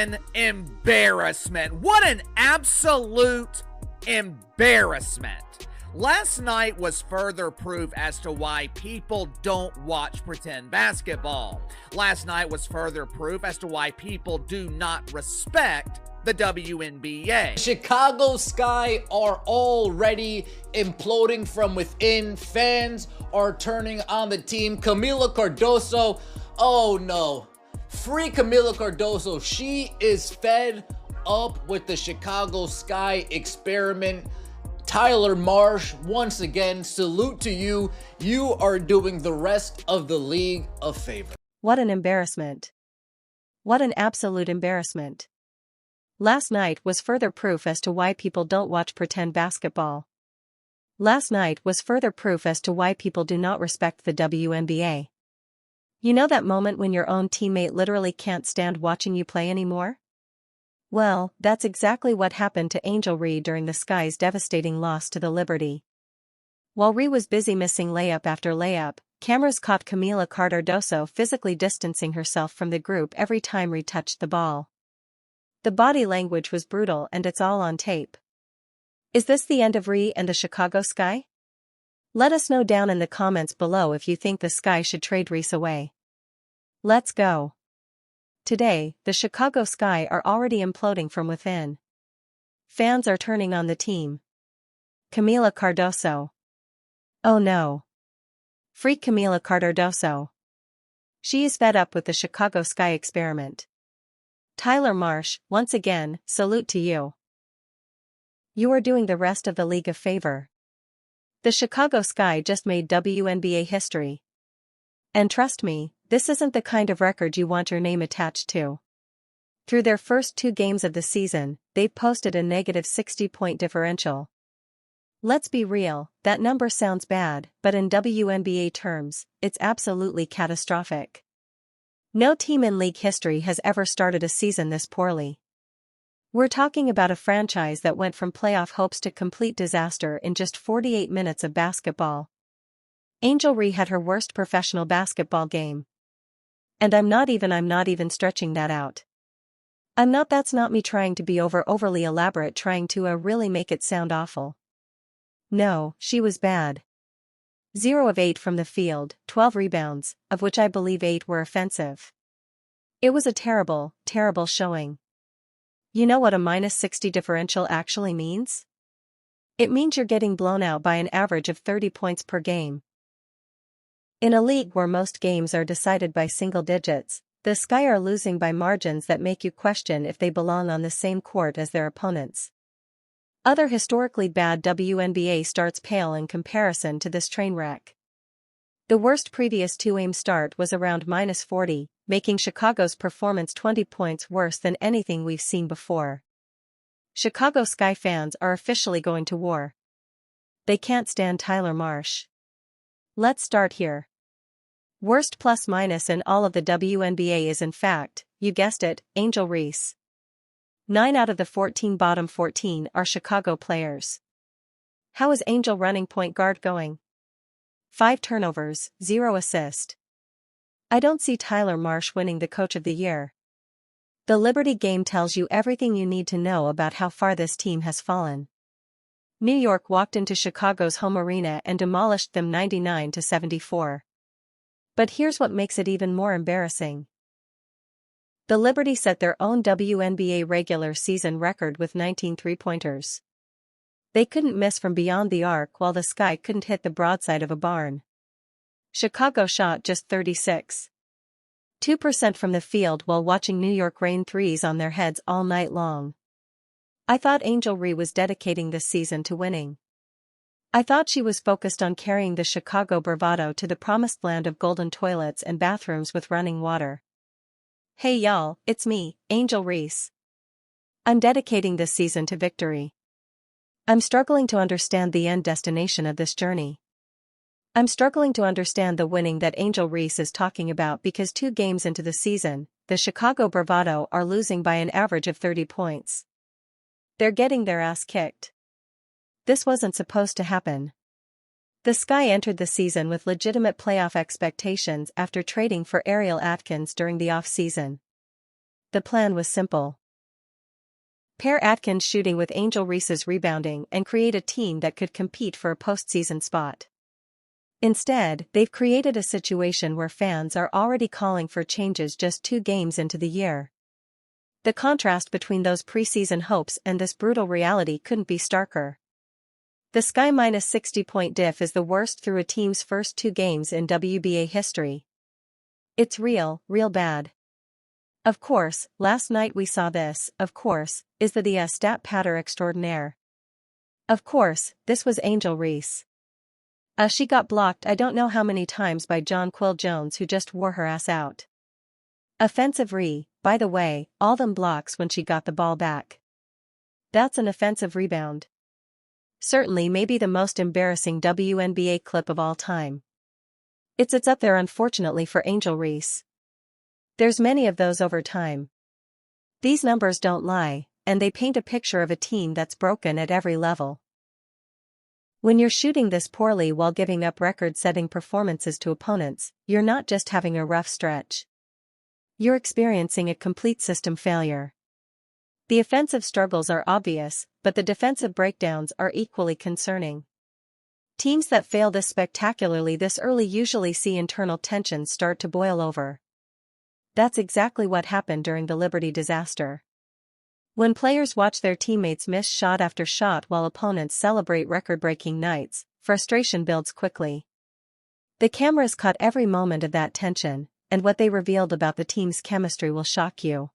an embarrassment. What an absolute embarrassment. Last night was further proof as to why people don't watch pretend basketball. Last night was further proof as to why people do not respect the WNBA. Chicago Sky are already imploding from within. Fans are turning on the team. Kamilla Cardoso, oh no. Free Kamilla Cardoso. She is fed up with the Chicago Sky experiment. Tyler Marsh, once again, salute to you. You are doing the rest of the league a favor. What an embarrassment. What an absolute embarrassment. Last night was further proof as to why people don't watch pretend basketball. Last night was further proof as to why people do not respect the WNBA. You know that moment when your own teammate literally can't stand watching you play anymore? Well, that's exactly what happened to Angel Reese during the Sky's devastating loss to the Liberty. While Reese was busy missing layup after layup, cameras caught Kamilla Cardoso physically distancing herself from the group every time Reese touched the ball. The body language was brutal, and it's all on tape. Is this the end of Reese and the Chicago Sky? Let us know down in the comments below if you think the Sky should trade Reese away. Let's go. Today, the Chicago Sky are already imploding from within. Fans are turning on the team. Kamilla Cardoso. Oh no. Free Kamilla Cardoso. She is fed up with the Chicago Sky experiment. Tyler Marsh, once again, salute to you. You are doing the rest of the league a favor. The Chicago Sky just made WNBA history. And trust me, this isn't the kind of record you want your name attached to. Through their first 2 games of the season, they've posted a negative 60-point differential. Let's be real, that number sounds bad, but in WNBA terms, it's absolutely catastrophic. No team in league history has ever started a season this poorly. We're talking about a franchise that went from playoff hopes to complete disaster in just 48 minutes of basketball. Angel Reese had her worst professional basketball game. And I'm not even stretching that out. That's not me trying to be overly elaborate, trying to really make it sound awful. No, she was bad. 0 of 8 from the field, 12 rebounds, of which I believe 8 were offensive. It was a terrible, terrible showing. You know what a minus 60 differential actually means? It means you're getting blown out by an average of 30 points per game. In a league where most games are decided by single digits, the Sky are losing by margins that make you question if they belong on the same court as their opponents. Other historically bad WNBA starts pale in comparison to this train wreck. The worst previous 2-game start was around minus 40, making Chicago's performance 20 points worse than anything we've seen before. Chicago Sky fans are officially going to war. They can't stand Tyler Marsh. Let's start here. Worst plus-minus in all of the WNBA is, in fact, you guessed it, Angel Reese. 9 out of the 14 bottom 14 are Chicago players. How is Angel running point guard going? 5 turnovers, 0 assist. I don't see Tyler Marsh winning the Coach of the Year. The Liberty game tells you everything you need to know about how far this team has fallen. New York walked into Chicago's home arena and demolished them 99-74. But here's what makes it even more embarrassing. The Liberty set their own WNBA regular season record with 19 three-pointers. They couldn't miss from beyond the arc while the Sky couldn't hit the broadside of a barn. Chicago shot just 36.2% from the field while watching New York rain threes on their heads all night long. I thought Angel Reese was dedicating this season to winning. I thought she was focused on carrying the Chicago bravado to the promised land of golden toilets and bathrooms with running water. Hey y'all, it's me, Angel Reese. I'm dedicating this season to victory. I'm struggling to understand the end destination of this journey. I'm struggling to understand the winning that Angel Reese is talking about because 2 games into the season, the Chicago bravado are losing by an average of 30 points. They're getting their ass kicked. This wasn't supposed to happen. The Sky entered the season with legitimate playoff expectations after trading for Ariel Atkins during the off-season. The plan was simple. Pair Atkins shooting with Angel Reese's rebounding and create a team that could compete for a postseason spot. Instead, they've created a situation where fans are already calling for changes just 2 games into the year. The contrast between those preseason hopes and this brutal reality couldn't be starker. The Sky -60-point diff is the worst through a team's first 2 games in WBA history. It's real bad. Of course, last night we saw this, of course, is the stat patter extraordinaire. Of course, this was Angel Reese. She got blocked I don't know how many times by John Quill Jones, who just wore her ass out. Offensive by the way, all them blocks when she got the ball back. That's an offensive rebound. Certainly maybe the most embarrassing WNBA clip of all time. It's up there unfortunately for Angel Reese. There's many of those over time. These numbers don't lie, and they paint a picture of a team that's broken at every level. When you're shooting this poorly while giving up record-setting performances to opponents, you're not just having a rough stretch. You're experiencing a complete system failure. The offensive struggles are obvious, but the defensive breakdowns are equally concerning. Teams that fail this spectacularly this early usually see internal tensions start to boil over. That's exactly what happened during the Liberty disaster. When players watch their teammates miss shot after shot while opponents celebrate record-breaking nights, frustration builds quickly. The cameras caught every moment of that tension, and what they revealed about the team's chemistry will shock you.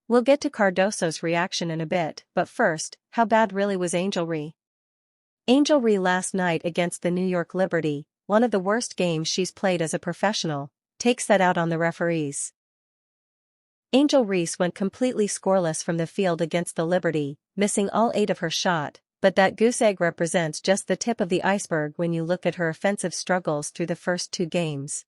We'll get to Cardoso's reaction in a bit, but first, how bad really was Angel Reese? Angel Reese last night against the New York Liberty, one of the worst games she's played as a professional, takes that out on the referees. Angel Reese went completely scoreless from the field against the Liberty, missing all 8 of her shot, but that goose egg represents just the tip of the iceberg when you look at her offensive struggles through the first 2 games.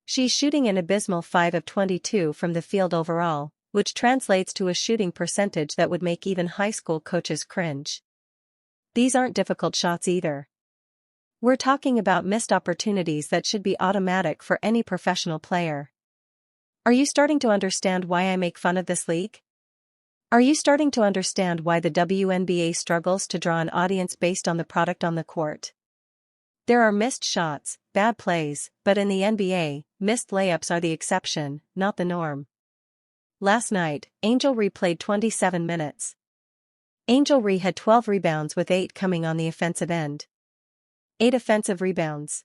She's shooting an abysmal 5 of 22 from the field overall, which translates to a shooting percentage that would make even high school coaches cringe. These aren't difficult shots either. We're talking about missed opportunities that should be automatic for any professional player. Are you starting to understand why I make fun of this league? Are you starting to understand why the WNBA struggles to draw an audience based on the product on the court? There are missed shots, bad plays, but in the NBA, missed layups are the exception, not the norm. Last night, Angel Reese played 27 minutes. Angel Reese had 12 rebounds with 8 coming on the offensive end. 8 offensive rebounds.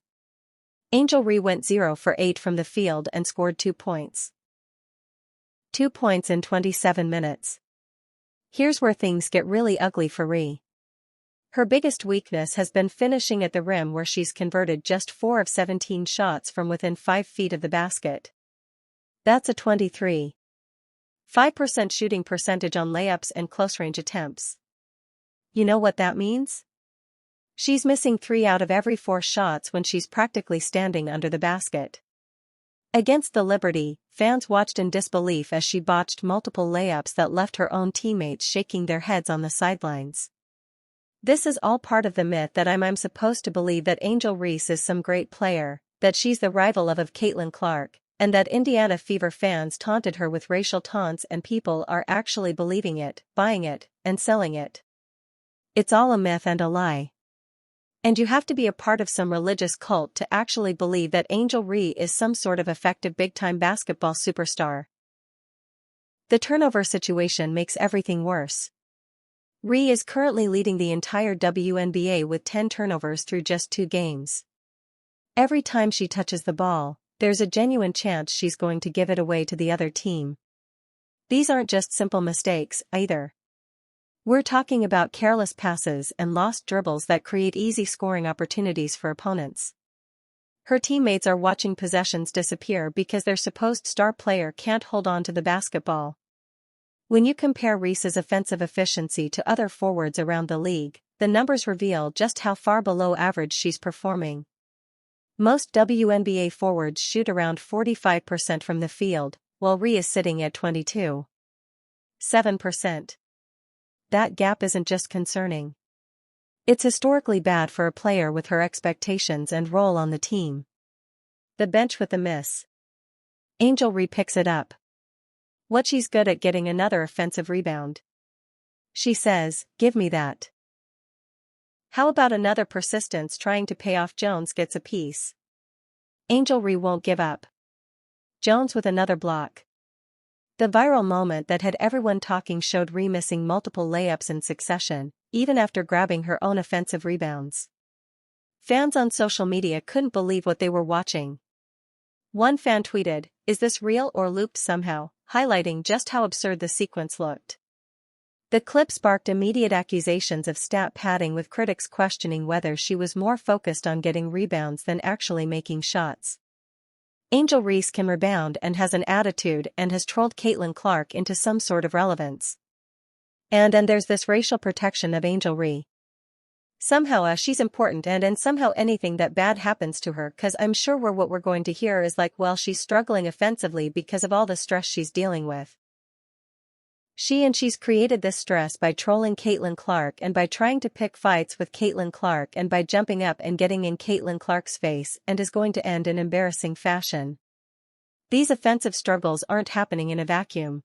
Angel Reese went 0 for 8 from the field and scored 2 points. 2 points in 27 minutes. Here's where things get really ugly for Reese. Her biggest weakness has been finishing at the rim, where she's converted just 4 of 17 shots from within 5 feet of the basket. That's a 23.5% shooting percentage on layups and close-range attempts. You know what that means? She's missing 3 out of every 4 shots when she's practically standing under the basket. Against the Liberty, fans watched in disbelief as she botched multiple layups that left her own teammates shaking their heads on the sidelines. This is all part of the myth that I'm supposed to believe that Angel Reese is some great player, that she's the rival of Caitlin Clark, and that Indiana Fever fans taunted her with racial taunts, and people are actually believing it, buying it, and selling it. It's all a myth and a lie. And you have to be a part of some religious cult to actually believe that Angel Reese is some sort of effective big-time basketball superstar. The turnover situation makes everything worse. Reese is currently leading the entire WNBA with 10 turnovers through just 2 games. Every time she touches the ball, there's a genuine chance she's going to give it away to the other team. These aren't just simple mistakes, either. We're talking about careless passes and lost dribbles that create easy scoring opportunities for opponents. Her teammates are watching possessions disappear because their supposed star player can't hold on to the basketball. When you compare Reese's offensive efficiency to other forwards around the league, the numbers reveal just how far below average she's performing. Most WNBA forwards shoot around 45% from the field, while Reese is sitting at 22.7%. That gap isn't just concerning. It's historically bad for a player with her expectations and role on the team. The bench with the miss. Angel Reese picks it up. What she's good at getting another offensive rebound. She says, give me that. How about another persistence trying to pay off Jones gets a piece. Angel Reese won't give up. Jones with another block. The viral moment that had everyone talking showed Reese missing multiple layups in succession, even after grabbing her own offensive rebounds. Fans on social media couldn't believe what they were watching. One fan tweeted, "Is this real or looped somehow?" highlighting just how absurd the sequence looked. The clip sparked immediate accusations of stat padding, with critics questioning whether she was more focused on getting rebounds than actually making shots. Angel Reese can rebound and has an attitude and has trolled Caitlin Clark into some sort of relevance. And there's this racial protection of Angel Reese. Somehow she's important and somehow anything that bad happens to her, cause I'm sure what we're going to hear is like, well, she's struggling offensively because of all the stress she's dealing with. She's created this stress by trolling Caitlin Clark and by trying to pick fights with Caitlin Clark and by jumping up and getting in Caitlin Clark's face, and is going to end in embarrassing fashion. These offensive struggles aren't happening in a vacuum.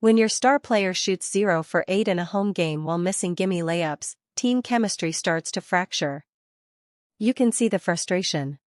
When your star player shoots 0 for 8 in a home game while missing gimme layups, team chemistry starts to fracture. You can see the frustration.